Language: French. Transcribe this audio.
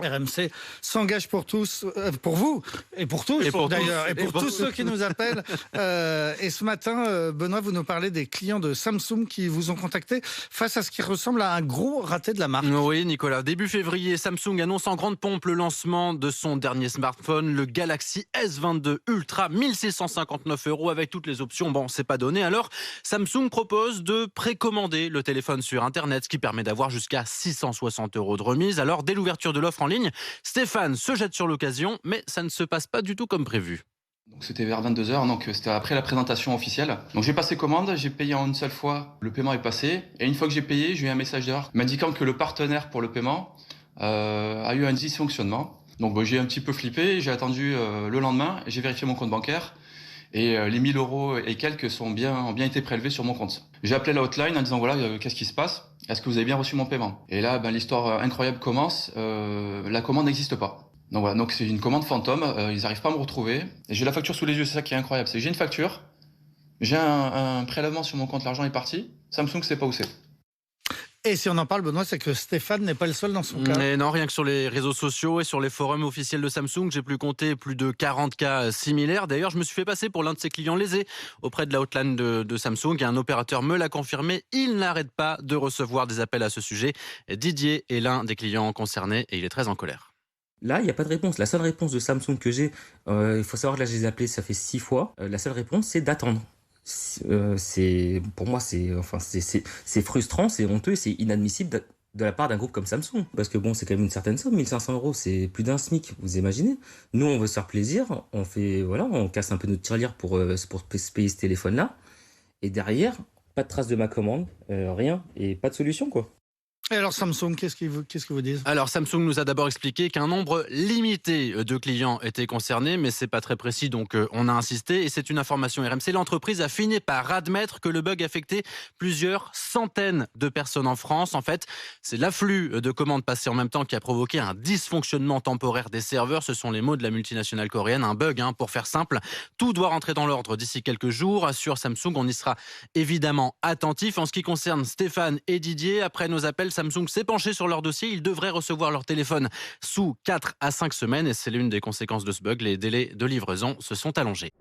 RMC s'engage pour tous, pour vous et pour tous Et pour d'ailleurs, tous. et pour tous ceux qui nous appellent. Et ce matin, Benoît, vous nous parlez des clients de Samsung qui vous ont contacté face à ce qui ressemble à un gros raté de la marque. Oui, Nicolas. Début février, Samsung annonce en grande pompe le lancement de son dernier smartphone, le Galaxy S22 Ultra, 1659 € avec toutes les options. Bon, c'est pas donné. Alors, Samsung propose de précommander le téléphone sur Internet, ce qui permet d'avoir jusqu'à 660 € de remise. Alors, dès l'ouverture de l'offre en ligne, Stéphane se jette sur l'occasion, mais ça ne se passe pas du tout comme prévu. Donc c'était vers 22h, donc c'était après la présentation officielle. Donc j'ai passé commande, j'ai payé en une seule fois, le paiement est passé. Et une fois que j'ai payé, j'ai eu un message d'erreur m'indiquant que le partenaire pour le paiement a eu un dysfonctionnement. Donc j'ai un petit peu flippé, j'ai attendu le lendemain, j'ai vérifié mon compte bancaire. Et les 1000 € et quelques ont bien été prélevés sur mon compte. J'ai appelé la hotline en disant voilà, qu'est-ce qui se passe ? Est-ce que vous avez bien reçu mon paiement ? Et là, l'histoire incroyable commence, la commande n'existe pas. Donc voilà, donc c'est une commande fantôme, ils n'arrivent pas à me retrouver. Et j'ai la facture sous les yeux, c'est ça qui est incroyable. C'est que j'ai une facture, j'ai un prélèvement sur mon compte, l'argent est parti, Samsung sait pas où c'est. Et si on en parle, Benoît, c'est que Stéphane n'est pas le seul dans son cas. Mais non, rien que sur les réseaux sociaux et sur les forums officiels de Samsung, j'ai pu compter plus de 40 cas similaires. D'ailleurs, je me suis fait passer pour l'un de ses clients lésés auprès de la hotline de Samsung. Et un opérateur me l'a confirmé, il n'arrête pas de recevoir des appels à ce sujet. Didier est l'un des clients concernés et il est très en colère. Là, il n'y a pas de réponse. La seule réponse de Samsung que j'ai, il faut savoir que là, je les ai appelés, ça fait 6 fois. La seule réponse, c'est d'attendre. Pour moi, c'est frustrant, c'est honteux, c'est inadmissible de la part d'un groupe comme Samsung. Parce que bon, c'est quand même une certaine somme, 1500 €, c'est plus d'un SMIC, vous imaginez. Nous, on veut se faire plaisir, on casse un peu notre tirelire pour se payer ce téléphone-là. Et derrière, pas de trace de ma commande, rien, et pas de solution, quoi. Et alors Samsung, qu'est-ce qu'ils vous disent ? Alors Samsung nous a d'abord expliqué qu'un nombre limité de clients était concerné, mais c'est pas très précis, donc on a insisté. Et c'est une information RMC. L'entreprise a fini par admettre que le bug affectait plusieurs centaines de personnes en France. En fait, c'est l'afflux de commandes passées en même temps qui a provoqué un dysfonctionnement temporaire des serveurs. Ce sont les mots de la multinationale coréenne. Un bug, pour faire simple. Tout doit rentrer dans l'ordre d'ici quelques jours. Assure Samsung, on y sera évidemment attentif. En ce qui concerne Stéphane et Didier, après nos appels, Samsung s'est penché sur leur dossier. Ils devraient recevoir leur téléphone sous 4 à 5 semaines et c'est l'une des conséquences de ce bug. Les délais de livraison se sont allongés.